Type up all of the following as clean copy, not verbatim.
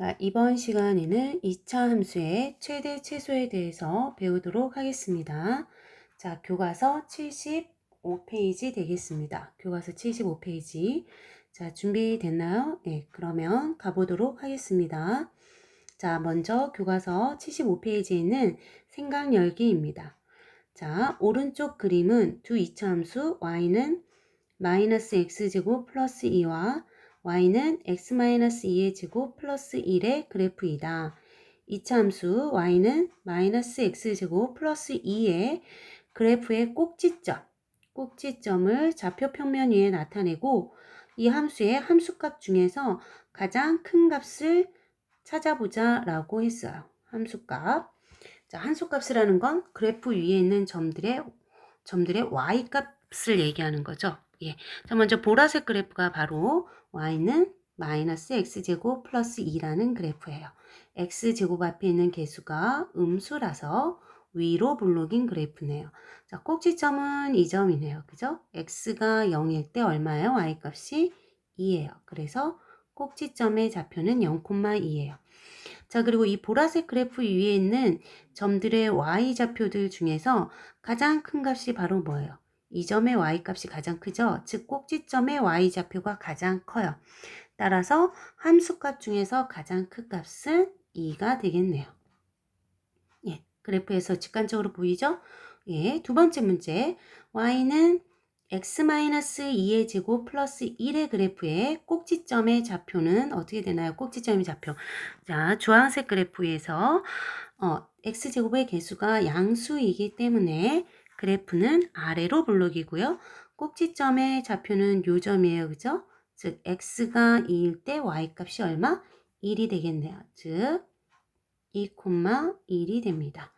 자, 이번 시간에는 2차 함수의 최대 최소에 대해서 배우도록 하겠습니다. 자, 교과서 75페이지 되겠습니다. 교과서 75페이지. 자, 준비됐나요? 네, 그러면 가보도록 하겠습니다. 자, 먼저 교과서 75페이지에는 생각 열기입니다. 자, 오른쪽 그림은 두 2차 함수 y는 마이너스 x제곱 플러스 2와 y는 x-2의 제곱 플러스 1의 그래프이다. 2차 함수 y는 마이너스 x제곱 플러스 2의 그래프의 꼭지점을 좌표 평면 위에 나타내고 이 함수의 함수값 중에서 가장 큰 값을 찾아보자 라고 했어요. 함수값. 자, 함수값이라는 건 그래프 위에 있는 점들의 y값을 얘기하는 거죠. 예. 자, 먼저 보라색 그래프가 바로 y는 마이너스 x제곱 플러스 2라는 그래프예요. x제곱 앞에 있는 개수가 음수라서 위로 블록인 그래프네요. 자, 꼭지점은 이 점이네요. 그죠? x가 0일 때 얼마예요? y값이 2예요. 그래서 꼭지점의 좌표는 0,2예요. 자, 그리고 이 보라색 그래프 위에 있는 점들의 y좌표들 중에서 가장 큰 값이 바로 뭐예요? 이 점의 y값이 가장 크죠? 즉 꼭지점의 y좌표가 가장 커요. 따라서 함수값 중에서 가장 큰 값은 2가 되겠네요. 예, 그래프에서 직관적으로 보이죠? 예, 두 번째 문제. y는 x-2의 제곱 플러스 1의 그래프의 꼭지점의 좌표는 어떻게 되나요? 꼭지점의 좌표. 자, 주황색 그래프에서 x제곱의 개수가 양수이기 때문에 그래프는 아래로 블록이고요. 꼭지점의 좌표는 요 점이에요. 그죠? 즉 x가 2일 때 y값이 얼마? 1이 되겠네요. 즉 2,1이 됩니다.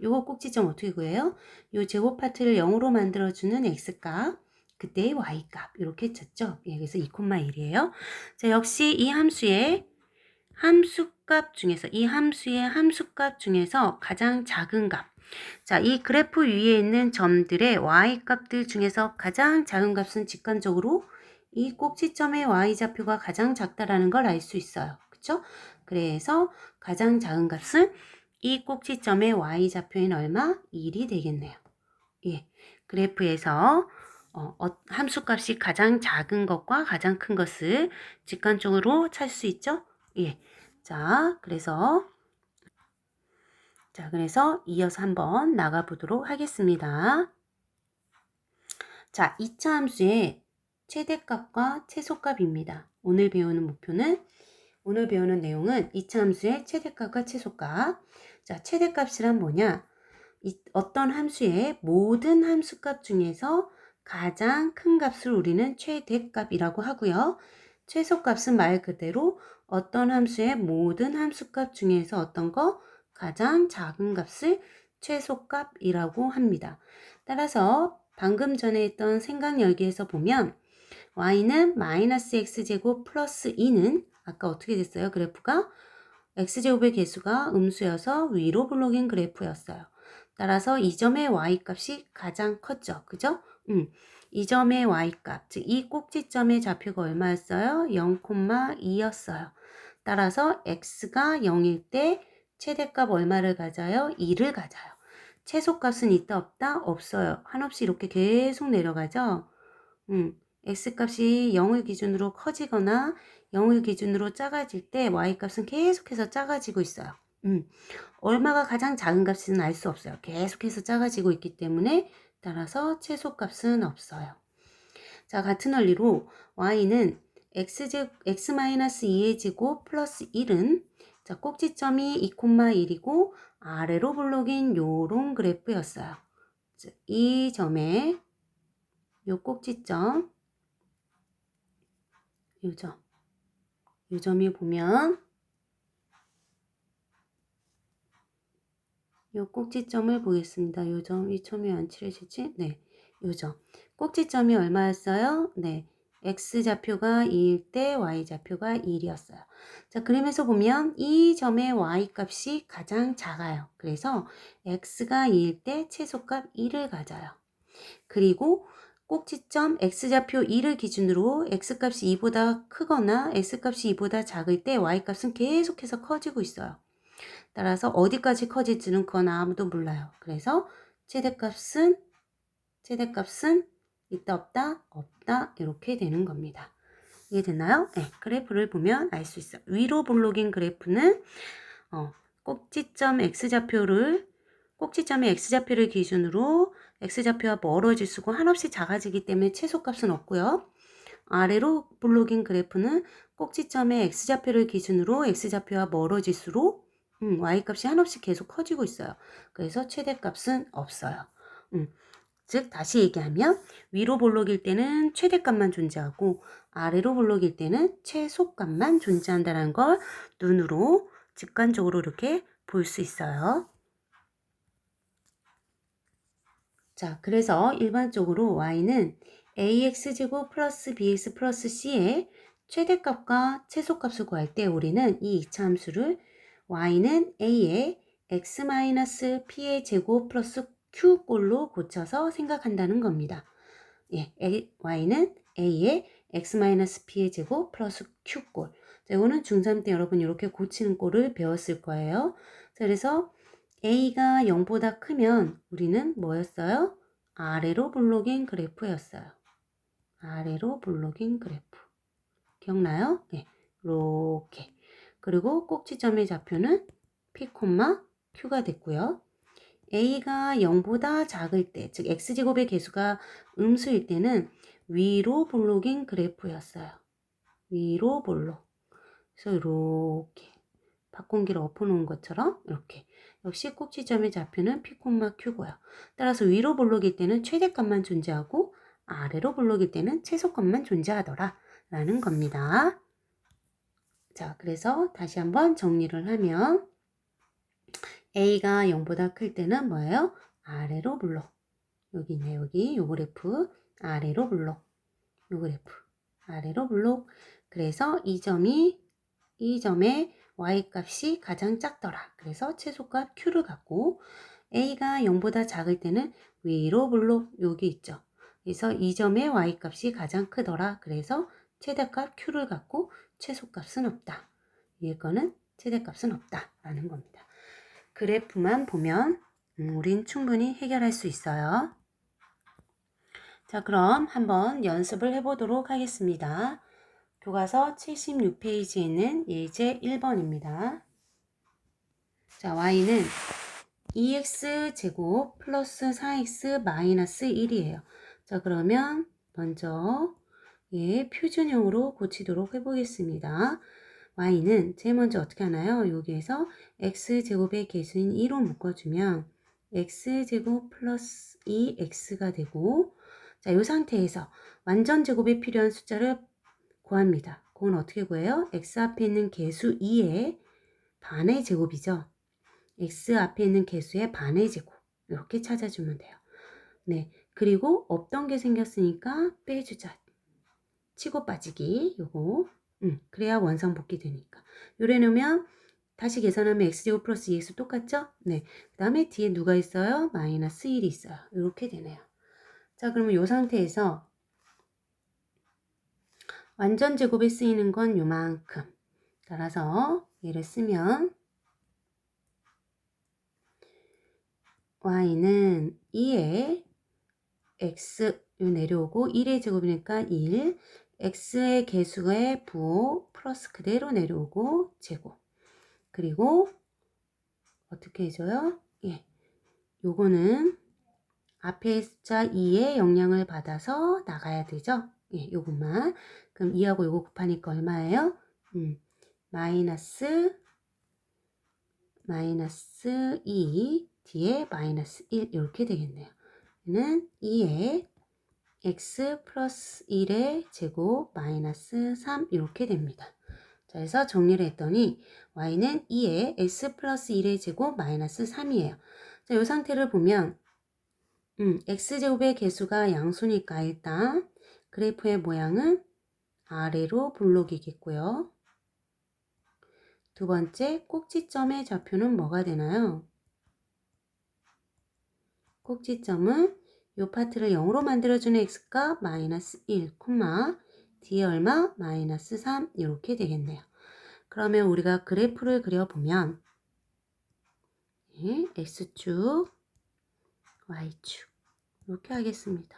요거 꼭지점 어떻게 구해요? 요 제곱 파트를 0으로 만들어주는 x값, 그때의 y값 이렇게 쳤죠. 예, 그래서 2,1이에요. 자, 역시 이 함수의 함수값 중에서 가장 작은 값. 자, 이 그래프 위에 있는 점들의 y값들 중에서 가장 작은 값은 직관적으로 이 꼭지점의 y좌표가 가장 작다라는 걸 알 수 있어요. 그쵸? 그래서 가장 작은 값은 이 꼭지점의 y좌표인 얼마? 1이 되겠네요. 예, 그래프에서 함수값이 가장 작은 것과 가장 큰 것을 직관적으로 찾을 수 있죠? 예. 자, 그래서 이어서 한번 나가보도록 하겠습니다. 자, 2차 함수의 최대값과 최소값입니다. 오늘 배우는 내용은 2차 함수의 최대값과 최소값. 자, 최대값이란 뭐냐? 어떤 함수의 모든 함수값 중에서 가장 큰 값을 우리는 최대값이라고 하고요. 최소값은 말 그대로 어떤 함수의 모든 함수값 중에서 어떤 거? 가장 작은 값을 최소값이라고 합니다. 따라서 방금 전에 했던 생각 열기에서 보면 y는 마이너스 x제곱 플러스 2는 아까 어떻게 됐어요? 그래프가 x제곱의 개수가 음수여서 위로 블록인 그래프였어요. 따라서 이 점의 y값이 가장 컸죠. 그죠? 이 점의 y값, 즉 이 꼭지점의 좌표가 얼마였어요? 0,2였어요. 따라서 x가 0일 때 최대값 얼마를 가져요? 2를 가져요. 최소값은 있다 없다? 없어요. 한없이 이렇게 계속 내려가죠. x값이 0을 기준으로 커지거나 0을 기준으로 작아질 때 y값은 계속해서 작아지고 있어요. 얼마가 가장 작은 값인지는 알 수 없어요. 계속해서 작아지고 있기 때문에 따라서 최소값은 없어요. 자, 같은 원리로 y는 x-2의 제곱 플러스 1은 자, 꼭지점이 2,1이고 아래로 블록인 요런 그래프였어요. 즉, 이 점에 요 꼭지점 요 점이 보면 요 꼭지점을 보겠습니다. 요 점, 이 점이 안 칠해지지? 네, 요 점. 꼭지점이 얼마였어요? 네, x좌표가 2일 때 y좌표가 1이었어요. 자, 그림에서 보면 이 점의 y값이 가장 작아요. 그래서 x가 2일 때 최소값 1을 가져요. 그리고 꼭지점 x좌표 2를 기준으로 x값이 2보다 크거나 x값이 2보다 작을 때 y값은 계속해서 커지고 있어요. 따라서 어디까지 커질지는 그건 아무도 몰라요. 그래서 최대값은 있다 없다 없다 이렇게 되는 겁니다. 이해됐나요? 네, 그래프를 보면 알 수 있어요. 위로 볼록인 그래프는 꼭지점의 x좌표를 기준으로 x좌표와 멀어질수록 한없이 작아지기 때문에 최소값은 없고요. 아래로 볼록인 그래프는 꼭지점의 x좌표를 기준으로 x좌표와 멀어질수록 y값이 한없이 계속 커지고 있어요. 그래서 최대값은 없어요. 즉 다시 얘기하면 위로 볼록일 때는 최대값만 존재하고 아래로 볼록일 때는 최소값만 존재한다는 걸 눈으로 직관적으로 이렇게 볼 수 있어요. 자, 그래서 일반적으로 y는 ax제곱 플러스 bx 플러스 c의 최대값과 최소값을 구할 때 우리는 이 이차함수를 y는 a의 x-p의 제곱 플러스 q꼴로 고쳐서 생각한다는 겁니다. 예, y는 a의 x-p의 제곱 플러스 q꼴. 자, 이거는 중3 때 여러분 이렇게 고치는 꼴을 배웠을 거예요. 자, 그래서 a가 0보다 크면 우리는 뭐였어요? 아래로 볼록인 그래프였어요. 아래로 볼록인 그래프. 기억나요? 네, 이렇게. 그리고 꼭지점의 좌표는 p, q가 됐고요. a가 0보다 작을 때, 즉 x제곱의 개수가 음수일 때는 위로 볼록인 그래프였어요. 위로 볼록. 그래서 이렇게 바꾼기를 엎어놓은 것처럼 이렇게. 역시 꼭지점의 좌표는 p, q고요. 따라서 위로 볼록일 때는 최대값만 존재하고 아래로 볼록일 때는 최소값만 존재하더라 라는 겁니다. 자, 그래서 다시 한번 정리를 하면 a가 0보다 클 때는 뭐예요? 아래로 볼록. 여기 있네, 여기 요 그래프 아래로 볼록. 요 그래프 아래로 볼록. 그래서 이 점의 y값이 가장 작더라. 그래서 최소값 q를 갖고 a가 0보다 작을 때는 위로 볼록 여기 있죠. 그래서 이 점의 y값이 가장 크더라. 그래서 최대값 q를 갖고 최소값은 없다. 이거는 최대값은 없다 라는 겁니다. 그래프만 보면 우린 충분히 해결할 수 있어요. 자, 그럼 한번 연습을 해보도록 하겠습니다. 교과서 76페이지에는 예제 1번입니다. 자, y는 2x제곱 플러스 4x 마이너스 1이에요. 자, 그러면 먼저 표준형으로 고치도록 해보겠습니다. y는 제일 먼저 어떻게 하나요? 여기에서 x제곱의 개수인 2로 묶어주면 x제곱 플러스 2x가 되고, 자, 이 상태에서 완전 제곱에 필요한 숫자를 구합니다. 그건 어떻게 구해요? x 앞에 있는 개수 2의 반의 제곱이죠. x 앞에 있는 개수의 반의 제곱. 이렇게 찾아주면 돼요. 네, 그리고 없던 게 생겼으니까 빼주자. 치고 빠지기 요거. 그래야 원상복귀 되니까. 요래 놓으면 다시 계산하면 x제곱 플러스 2x 똑같죠? 네. 그 다음에 뒤에 누가 있어요? 마이너스 1이 있어요. 이렇게 되네요. 자, 그러면 요 상태에서 완전 제곱에 쓰이는 건 요만큼. 따라서 얘를 쓰면 y는 2에 x 요 내려오고 1의 제곱이니까 1, x의 개수의 부호 플러스 그대로 내려오고 제곱. 그리고 어떻게 해줘요? 예, 요거는 앞에 숫자 2의 영향을 받아서 나가야 되죠? 예, 요것만. 그럼 2하고 요거 곱하니까 얼마예요? 마이너스 2 뒤에 마이너스 1 이렇게 되겠네요. 얘는 2의 x 플러스 1의 제곱 마이너스 3 이렇게 됩니다. 자, 그래서 정리를 했더니 y는 2의 x 플러스 1의 제곱 마이너스 3이에요. 자, 이 상태를 보면 x제곱의 개수가 양수니까 일단 그래프의 모양은 아래로 볼록이겠고요. 두 번째 꼭지점의 좌표는 뭐가 되나요? 꼭지점은 요 파트를 0으로 만들어주는 x값 마이너스 1, 뒤에 얼마? 마이너스 3 이렇게 되겠네요. 그러면 우리가 그래프를 그려보면 x축, y축 이렇게 하겠습니다.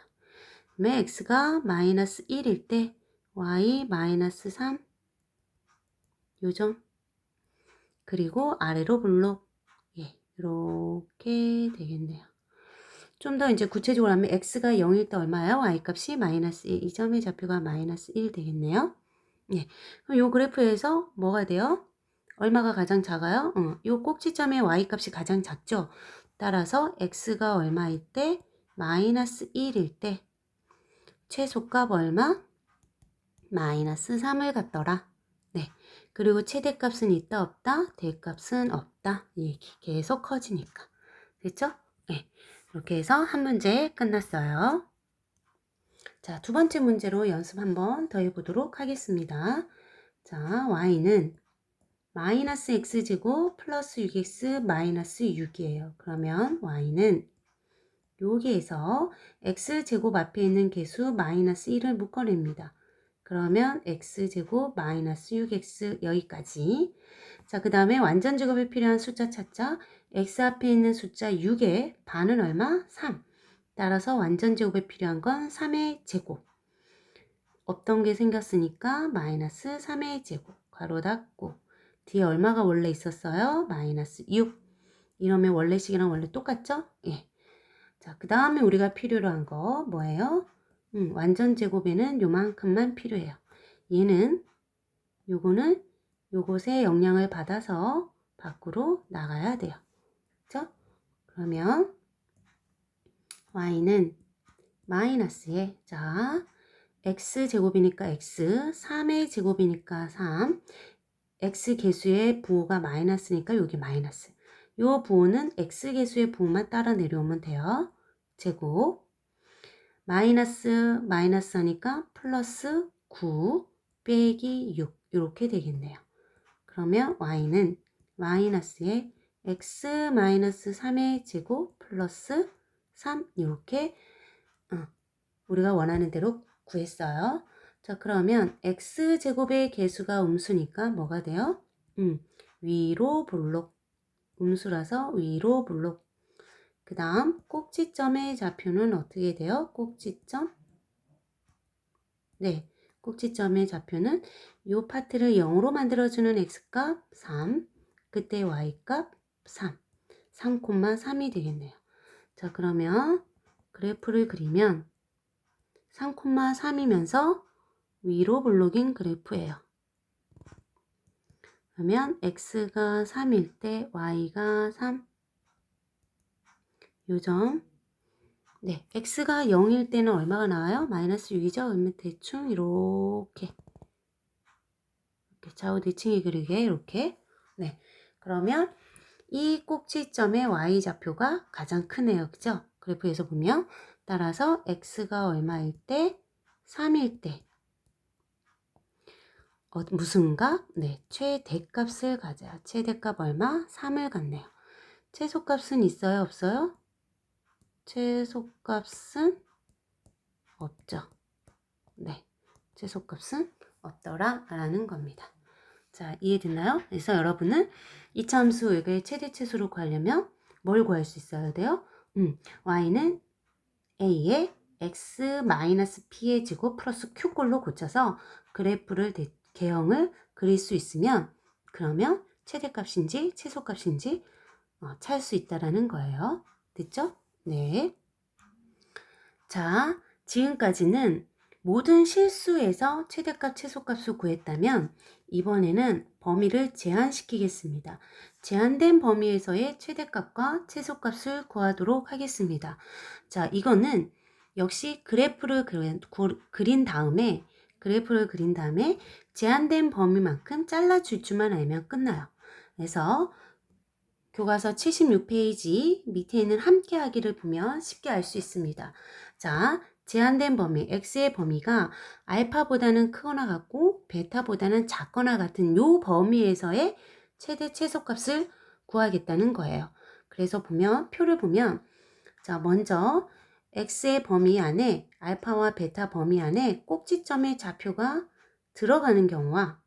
그러면 x가 마이너스 1일 때 y 마이너스 3 요점 그리고 아래로 블록 이렇게 되겠네요. 좀 더 이제 구체적으로 하면 x가 0일 때 얼마예요? y값이 마이너스 1. 이 점의 좌표가 마이너스 1 되겠네요. 그럼 요 그래프에서 뭐가 돼요? 얼마가 가장 작아요? 요 꼭지점의 y값이 가장 작죠? 따라서 x가 얼마일 때? 마이너스 1일 때 최소값 얼마? 마이너스 3을 갖더라. 그리고 최대값은 있다 없다? 대값은 없다. 계속 커지니까. 됐죠? 이렇게 해서 한 문제 끝났어요. 자, 두 번째 문제로 연습 한번 더 해보도록 하겠습니다. 자, y는 마이너스 x제곱 플러스 6x 마이너스 6이에요. 그러면 y는 여기에서 x제곱 앞에 있는 개수 마이너스 1을 묶어냅니다. 그러면 x제곱 마이너스 6x 여기까지. 자, 그 다음에 완전 제곱에 필요한 숫자 찾자. x 앞에 있는 숫자 6의 반은 얼마? 3. 따라서 완전 제곱에 필요한 건 3의 제곱. 없던 게 생겼으니까 마이너스 3의 제곱. 괄호 닫고. 뒤에 얼마가 원래 있었어요? 마이너스 6. 이러면 원래식이랑 원래 똑같죠? 자, 그 다음에 우리가 필요로 한 거 뭐예요? 완전 제곱에는 요만큼만 필요해요. 얘는 요거는 요것의 영향을 받아서 밖으로 나가야 돼요. 그렇죠? 그러면 y는 마이너스에 자 x제곱이니까 x, 3의 제곱이니까 3, x 개수의 부호가 마이너스니까 여기 마이너스. 요 부호는 x 개수의 부호만 따라 내려오면 돼요. 제곱 마이너스 마이너스 하니까 플러스 9 빼기 6 이렇게 되겠네요. 그러면 y는 마이너스에 x 마이너스 3의 제곱 플러스 3 이렇게 우리가 원하는 대로 구했어요. 자, 그러면 x제곱의 개수가 음수니까 뭐가 돼요? 위로 볼록. 음수라서 위로 볼록. 그 다음 꼭지점의 좌표는 어떻게 돼요? 꼭지점. 꼭지점의 좌표는 이 파트를 0으로 만들어주는 x값 3. 그때 y값 3. 3,3이 되겠네요. 자, 그러면 그래프를 그리면 3,3이면서 위로 볼록인 그래프예요. 그러면 x가 3일 때 y가 3. 요점. x가 0일 때는 얼마가 나와요? 마이너스 6이죠? 그러면 대충 이렇게 좌우 대칭이 그리게 이렇게. 그러면 이 꼭지점의 y좌표가 가장 크네요. 그죠? 그래프에서 보면 따라서 x가 얼마일 때? 3일 때 무슨 값? 최대값을 가져요. 최대값 얼마? 3을 갖네요. 최소값은 있어요? 없어요? 최소값은 없죠. 최소값은 없더라 라는 겁니다. 자, 이해됐나요? 그래서 여러분은 이차함수의 최대 최소를 구하려면 뭘 구할 수 있어야 돼요? y는 a의 x-p의 제곱 플러스 q꼴로 고쳐서 그래프를 개형을 그릴 수 있으면 그러면 최대값인지 최소값인지 찾을 수 있다라는 거예요. 됐죠? 자, 지금까지는 모든 실수에서 최대값, 최소값을 구했다면 이번에는 범위를 제한시키겠습니다. 제한된 범위에서의 최대값과 최소값을 구하도록 하겠습니다. 자, 이거는 역시 그래프를 그린 다음에 제한된 범위만큼 잘라줄 줄만 알면 끝나요. 그래서 교과서 76페이지 밑에 있는 함께하기를 보면 쉽게 알 수 있습니다. 자, 제한된 범위, x의 범위가 알파보다는 크거나 같고 베타보다는 작거나 같은 요 범위에서의 최대 최소값을 구하겠다는 거예요. 그래서 표를 보면 자, 먼저 x의 범위 안에 알파와 베타 범위 안에 꼭지점의 좌표가 들어가는 경우와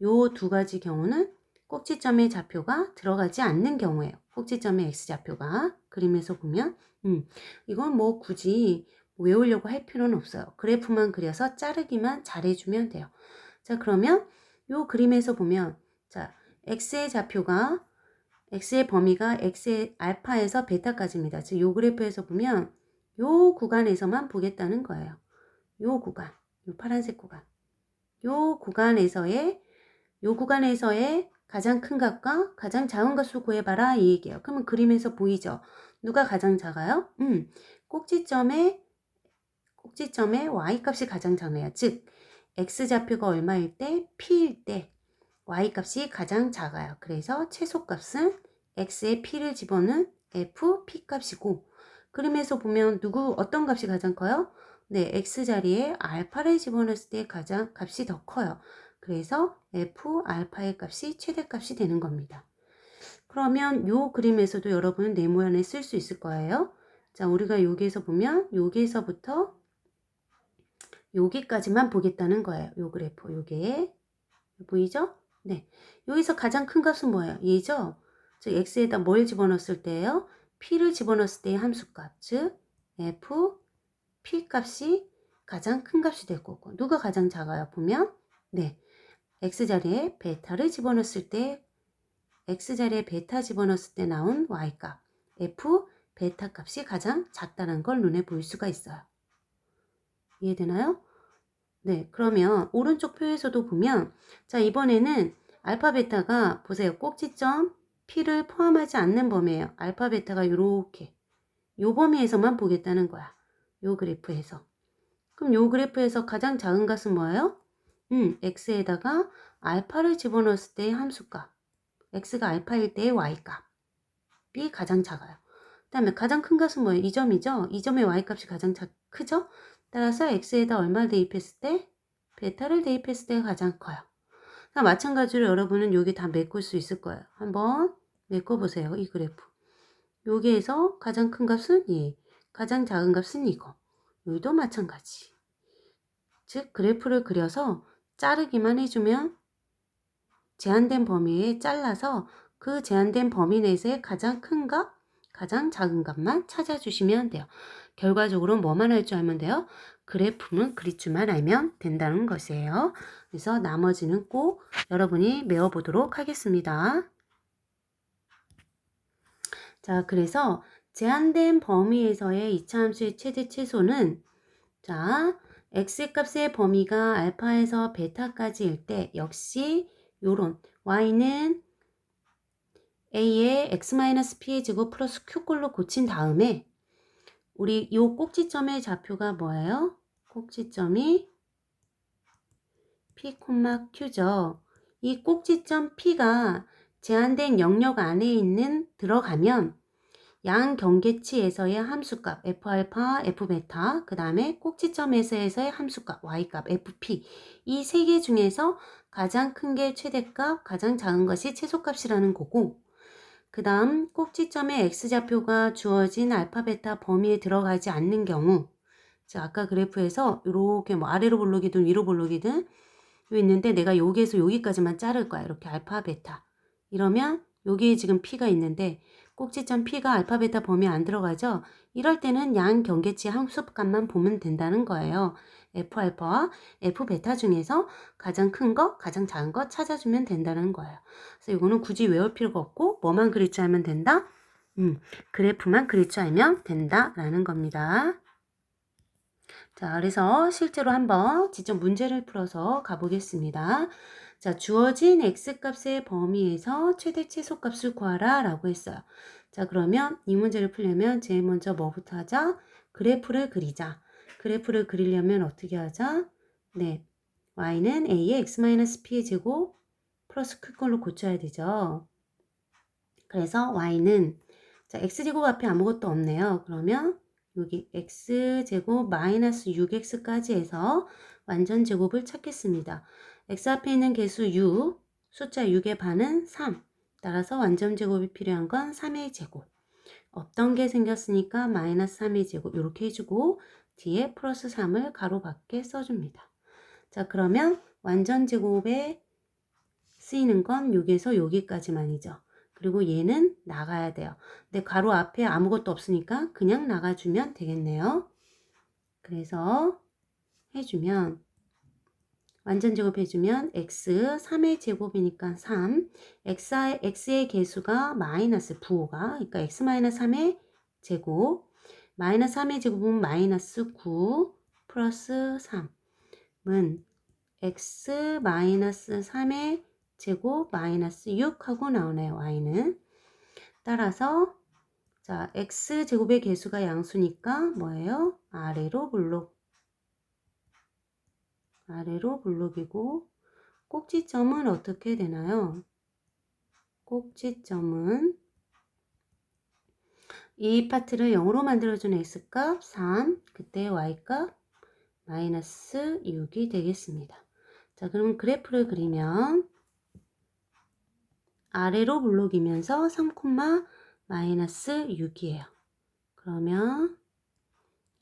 요 두 가지 경우는 꼭지점의 좌표가 들어가지 않는 경우예요. 꼭지점의 x좌표가 그림에서 보면 이건 뭐 굳이 외우려고 할 필요는 없어요. 그래프만 그려서 자르기만 잘해주면 돼요. 자, 그러면 요 그림에서 보면 자, x의 좌표가 x의 범위가 x의 알파에서 베타까지입니다. 즉, 요 그래프에서 보면 요 구간에서만 보겠다는 거예요. 요 구간, 요 파란색 구간. 요 구간에서의 가장 큰 값과 가장 작은 값을 구해봐라 이 얘기예요. 그러면 그림에서 보이죠? 누가 가장 작아요? 꼭지점의 y값이 가장 작네요. 즉, x좌표가 얼마일 때? p일 때 y값이 가장 작아요. 그래서 최소값은 x에 p를 집어넣은 fp 값이고 그림에서 보면 어떤 값이 가장 커요? 네, x자리에 알파를 집어넣었을 때 가장 값이 더 커요. 그래서 f 알파의 값이 최대값이 되는 겁니다. 그러면 요 그림에서도 여러분은 네모안에 쓸 수 있을 거예요. 자, 우리가 여기에서 보면 여기에서부터 여기까지만 보겠다는 거예요. 요 그래프, 요게 보이죠? 네, 여기서 가장 큰 값은 뭐예요? 얘죠? 즉 x에다 뭘 집어넣었을 때예요? p를 집어넣었을 때의 함수값, 즉 f, p 값이 가장 큰 값이 될 거고 누가 가장 작아요? 보면 네, x자리에 베타를 집어넣었을 때 x자리에 베타 집어넣었을 때 나온 y값, f, 베타 값이 가장 작다는 걸 눈에 보일 수가 있어요. 이해되나요? 네, 그러면 오른쪽 표에서도 보면 자, 이번에는 알파 베타가 보세요. 꼭지점 P를 포함하지 않는 범위예요. 알파 베타가 요렇게 요 범위에서만 보겠다는 거야. 요 그래프에서. 그럼 요 그래프에서 가장 작은 값은 뭐예요? x에다가 알파를 집어넣었을 때의 함수값. x가 알파일 때의 y값이 가장 작아요. 그 다음에 가장 큰 값은 뭐예요? 이 점이죠? 이 점의 y값이 가장 크죠? 따라서 x에다 얼마를 대입했을 때? 베타를 대입했을 때가 가장 커요. 마찬가지로 여러분은 여기 다 메꿀 수 있을 거예요. 한번 메꿔보세요. 이 그래프. 여기에서 가장 큰 값은 이, 가장 작은 값은 이거. 여기도 마찬가지. 즉 그래프를 그려서 자르기만 해주면 제한된 범위에 잘라서 그 제한된 범위 내에서의 가장 큰 값, 가장 작은 값만 찾아주시면 돼요. 결과적으로 뭐만 할 줄 알면 돼요? 그래프는 그릴 줄만 알면 된다는 것이에요. 그래서 나머지는 꼭 여러분이 외워보도록 하겠습니다. 자, 그래서 제한된 범위에서의 이차함수의 최대 최소는 자, x값의 범위가 알파에서 베타까지일 때 역시 요런 y는 a의 x-p의 제곱 플러스 q꼴로 고친 다음에 우리 요 꼭지점의 좌표가 뭐예요? 꼭지점이 p, q죠. 이 꼭지점 p가 제한된 영역 안에 들어가면 양 경계치에서의 함수값 f알파, f베타, 그 다음에 꼭지점에서의 함수값 y값, fp 이 세 개 중에서 가장 큰 게 최대값, 가장 작은 것이 최소값이라는 거고 그 다음 꼭지점의 x좌표가 주어진 알파, 베타 범위에 들어가지 않는 경우 자, 아까 그래프에서 이렇게 뭐 아래로 볼록이든 위로 볼록이든 있는데 내가 여기에서 여기까지만 자를 거야. 이렇게 알파, 베타. 이러면 여기에 지금 P가 있는데 꼭지점 P가 알파, 베타 범위에 안 들어가죠? 이럴 때는 양 경계치 함수값만 보면 된다는 거예요. F알파와 F베타 중에서 가장 큰 거, 가장 작은 거 찾아주면 된다는 거예요. 그래서 이거는 굳이 외울 필요가 없고 뭐만 그릴 줄 알면 된다? 그래프만 그릴 줄 알면 된다라는 겁니다. 자, 그래서 실제로 한번 직접 문제를 풀어서 가보겠습니다. 자, 주어진 x값의 범위에서 최대 최소값을 구하라 라고 했어요. 자, 그러면 이 문제를 풀려면 제일 먼저 뭐부터 하자? 그래프를 그리자. 그래프를 그리려면 어떻게 하자? 네, y는 a의 x-p의 제곱 플러스 q꼴로 고쳐야 되죠. 그래서 y는 자, x제곱 앞에 아무것도 없네요. 그러면 여기 x제곱 마이너스 6x까지 해서 완전 제곱을 찾겠습니다. x 앞에 있는 개수 6, 숫자 6의 반은 3. 따라서 완전 제곱이 필요한 건 3의 제곱. 없던 게 생겼으니까 마이너스 3의 제곱 이렇게 해주고 뒤에 플러스 3을 가로 밖에 써줍니다. 자, 그러면 완전 제곱에 쓰이는 건 여기에서 여기까지만이죠. 그리고 얘는 나가야 돼요. 근데 가로 앞에 아무것도 없으니까 그냥 나가주면 되겠네요. 그래서 해주면 완전 제곱 해주면 x 3의 제곱이니까 3 x의 개수가 마이너스 부호가 그러니까 x 마이너스 3의 제곱 마이너스 3의 제곱은 마이너스 9 플러스 3은 x 마이너스 3의 제곱 마이너스 6 하고 나오네요. y는 따라서 자 x 제곱의 개수가 양수니까 뭐예요? 아래로 블록이고 꼭지점은 어떻게 되나요? 꼭지점은 이 파트를 0으로 만들어준 x값 3 그때 y값 마이너스 6이 되겠습니다. 자 그럼 그래프를 그리면 아래로 블록이면서 3, 마이너스 6이에요. 그러면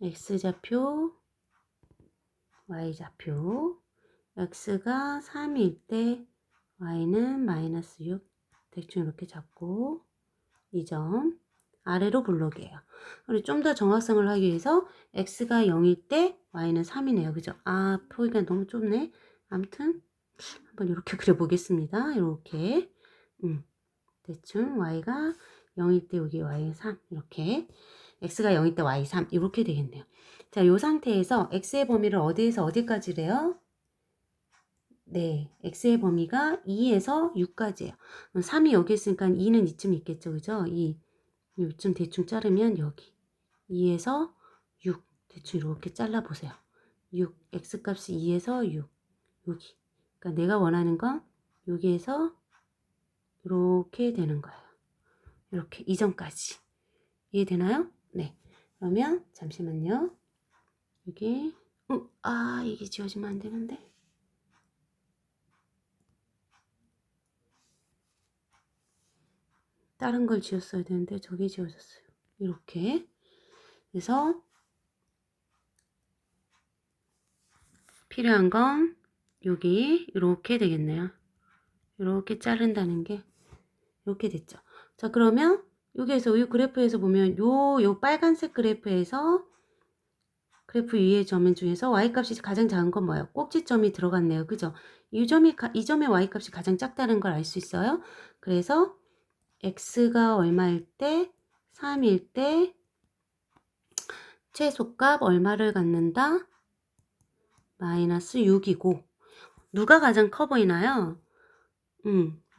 x좌표, y좌표 x가 3일 때 y는 마이너스 6 대충 이렇게 잡고 이 점 아래로 블록이에요. 그리고 좀 더 정확성을 하기 위해서 x가 0일 때 y는 3이네요. 그죠? 아 보기가 너무 좁네. 아무튼 한번 이렇게 그려보겠습니다. 이렇게 대충 y가 0일 때 여기 y 3 이렇게 x가 0일 때 y 3 이렇게 되겠네요. 자, 이 상태에서 x의 범위를 어디에서 어디까지래요? 네, x의 범위가 2에서 6까지예요. 3이 여기 있으니까 2는 이쯤 있겠죠. 그죠? 2, 이쯤 대충 자르면 여기 2에서 6 대충 이렇게 잘라보세요. 6, x값이 2에서 6 여기. 그러니까 내가 원하는 건 여기에서 이렇게 되는 거예요. 이렇게 이전까지. 이해되나요? 네. 그러면 잠시만요. 여기 이게 지워지면 안 되는데. 다른 걸 지웠어야 되는데 저게 지워졌어요. 이렇게. 그래서 필요한 건 여기 이렇게 되겠네요. 이렇게 자른다는 게 이렇게 됐죠. 자, 그러면 여기에서 이 그래프에서 보면 요 빨간색 그래프에서 그래프 위의 점 중에서 y값이 가장 작은 건 뭐예요? 꼭지점이 들어갔네요. 그죠? 이 점의 y값이 가장 작다는 걸 알 수 있어요. 그래서 x가 얼마일 때 3일 때 최소값 얼마를 갖는다? 마이너스 6이고 누가 가장 커 보이나요?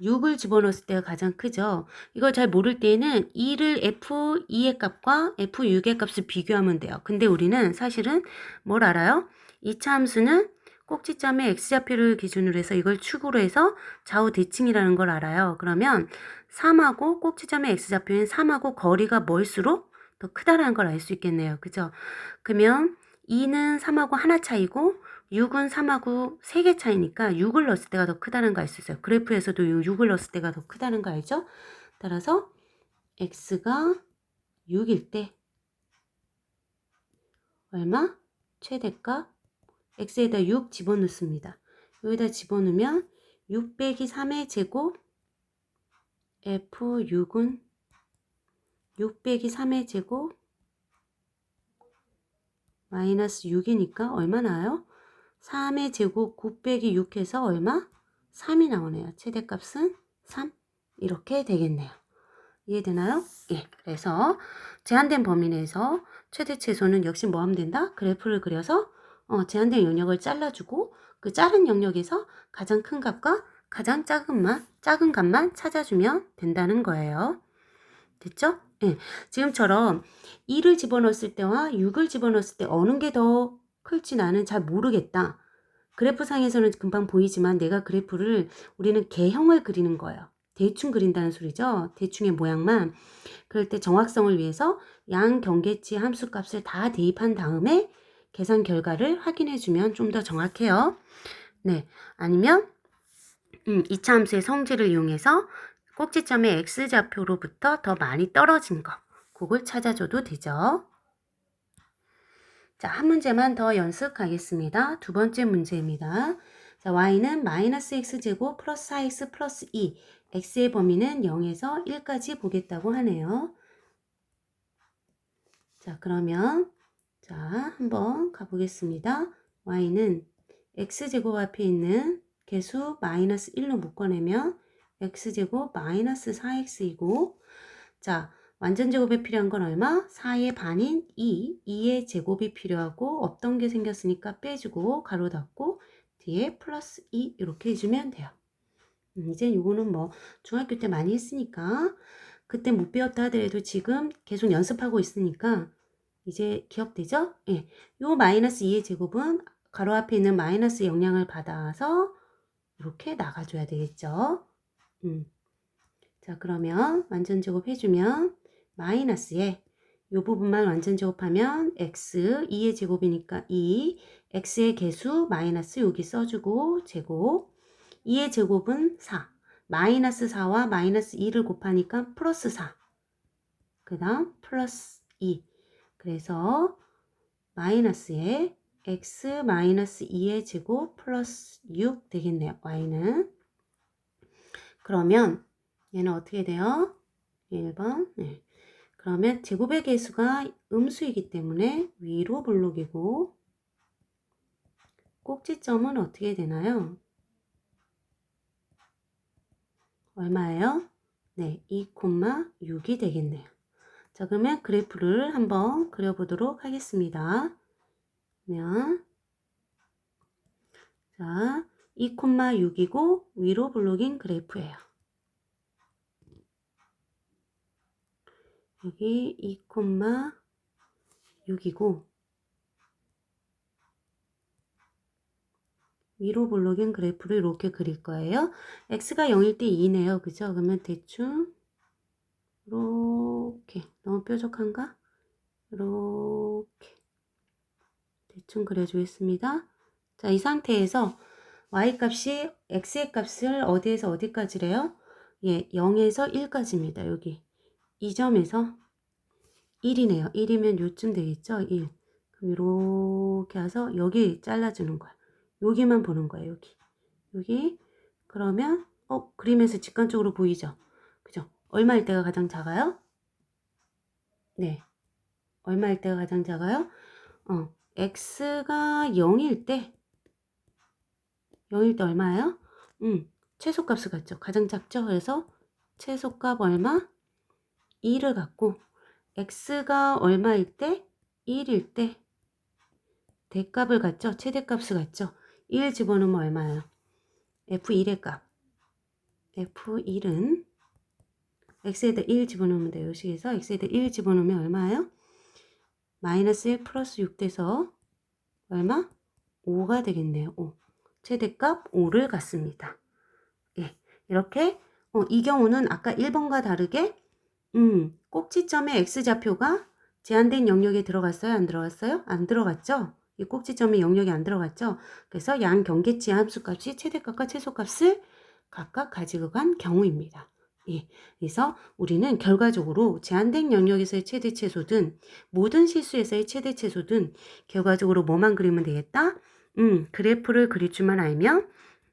6을 집어넣었을 때가 가장 크죠. 이걸 잘 모를 때에는 2를 F2의 값과 F6의 값을 비교하면 돼요. 근데 우리는 사실은 뭘 알아요? 2차 함수는 꼭지점의 x좌표를 기준으로 해서 이걸 축으로 해서 좌우 대칭이라는 걸 알아요. 그러면 3하고 꼭지점의 x좌표인 3하고 거리가 멀수록 더 크다라는 걸 알 수 있겠네요. 그죠? 그러면 2는 3하고 하나 차이고 6은 3하고 3개 차이니까 6을 넣었을 때가 더 크다는 거 알 수 있어요. 그래프에서도 6을 넣었을 때가 더 크다는 거 알죠? 따라서 x가 6일 때 얼마? 최대값 x에다 6 집어넣습니다. 여기다 집어넣으면 6 빼기 3의 제곱 f6은 6 빼기 3의 제곱 마이너스 6이니까 얼마 나와요? 3의 제곱 9 빼기 6 해서 얼마? 3이 나오네요. 최대값은 3 이렇게 되겠네요. 이해되나요? 예. 그래서 제한된 범위 내에서 최대 최소는 역시 뭐 하면 된다? 그래프를 그려서 제한된 영역을 잘라주고 그 자른 영역에서 가장 큰 값과 가장 작은 값만 찾아주면 된다는 거예요. 됐죠? 예. 지금처럼 2를 집어넣었을 때와 6을 집어넣었을 때 어느 게 더 클지 나는 잘 모르겠다. 그래프상에서는 금방 보이지만 내가 그래프를 우리는 개형을 그리는 거예요. 대충 그린다는 소리죠. 대충의 모양만. 그럴 때 정확성을 위해서 양 경계치 함수값을 다 대입한 다음에 계산 결과를 확인해 주면 좀 더 정확해요. 네. 아니면 2차 함수의 성질을 이용해서 꼭지점의 x좌표로부터 더 많이 떨어진 거. 그걸 찾아줘도 되죠. 자, 한 문제만 더 연습하겠습니다. 두 번째 문제입니다. 자, y는 마이너스 x제곱 플러스 4x 플러스 2, x의 범위는 0에서 1까지 보겠다고 하네요. 자, 그러면 자, 한번 가보겠습니다. y는 x제곱 앞에 있는 개수 마이너스 1로 묶어내면 x제곱 마이너스 4x이고, 자, 완전제곱이 필요한 건 얼마? 4의 반인 2, 2의 제곱이 필요하고 없던 게 생겼으니까 빼주고 가로 닫고 뒤에 플러스 2 이렇게 해주면 돼요. 이제 요거는 뭐 중학교 때 많이 했으니까 그때 못 배웠다 하더라도 지금 계속 연습하고 있으니까 이제 기억되죠? 예. 요 마이너스 2의 제곱은 가로 앞에 있는 마이너스 영향을 받아서 이렇게 나가줘야 되겠죠? 자, 그러면 완전제곱 해주면 마이너스에 요 부분만 완전제곱하면 x, 2의 제곱이니까 2, x의 개수 마이너스 여기 써주고 제곱, 2의 제곱은 4, 마이너스 4와 마이너스 2를 곱하니까 플러스 4, 그 다음 플러스 2, 그래서 마이너스에 x 마이너스 2의 제곱 플러스 6 되겠네요. y는. 그러면 얘는 어떻게 돼요? 1번. 네. 그러면 제곱의 개수가 음수이기 때문에 위로 볼록이고 꼭지점은 어떻게 되나요? 얼마예요? 네, 2,6이 되겠네요. 자, 그러면 그래프를 한번 그려보도록 하겠습니다. 그러면 자, 2,6이고 위로 볼록인 그래프예요. 여기 2,6이고 위로 볼록인 그래프를 이렇게 그릴 거예요. x가 0일 때 2네요. 그죠? 그러면 대충 이렇게, 너무 뾰족한가? 이렇게 대충 그려주겠습니다. 자, 이 상태에서 y값이 x의 값을 어디에서 어디까지래요? 예, 0에서 1까지입니다. 여기 이 점에서 1이네요. 1이면 요쯤 되겠죠? 1. 그럼 이렇게 해서 여기 잘라주는 거야. 여기만 보는 거예요. 여기. 여기. 그러면 그림에서 직관적으로 보이죠? 그죠? 얼마일 때가 가장 작아요? 네. 얼마일 때가 가장 작아요? x가 0일 때 얼마예요? 최소값을 갖죠. 가장 작죠. 그래서 최소값 얼마? 2를 갖고 x가 얼마일 때? 1일 때 대값을 갖죠. 최대값을 갖죠. 1 집어넣으면 얼마예요? f1의 값. f1은 x에다 1 집어넣으면 돼요. 식에서 x에다 1 집어넣으면 얼마예요? 마이너스 1 플러스 6 돼서 얼마? 5가 되겠네요. 5. 최대값 5를 갖습니다. 예, 이렇게 이 경우는 아까 1번과 다르게 꼭지점의 x좌표가 제한된 영역에 들어갔어요? 안 들어갔어요? 안 들어갔죠? 이 꼭지점의 영역이 안 들어갔죠? 그래서 양 경계치 함수값이 최대값과 최소값을 각각 가지고 간 경우입니다. 예, 그래서 우리는 결과적으로 제한된 영역에서의 최대 최소든 모든 실수에서의 최대 최소든 결과적으로 뭐만 그리면 되겠다? 그래프를 그릴 줄만 알면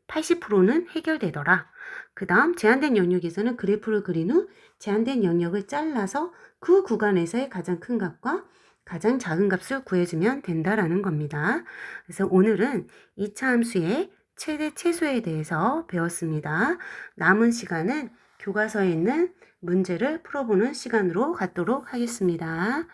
80%는 해결되더라. 그 다음 제한된 영역에서는 그래프를 그린 후 제한된 영역을 잘라서 그 구간에서의 가장 큰 값과 가장 작은 값을 구해주면 된다라는 겁니다. 그래서 오늘은 2차 함수의 최대 최소에 대해서 배웠습니다. 남은 시간은 교과서에 있는 문제를 풀어보는 시간으로 갖도록 하겠습니다.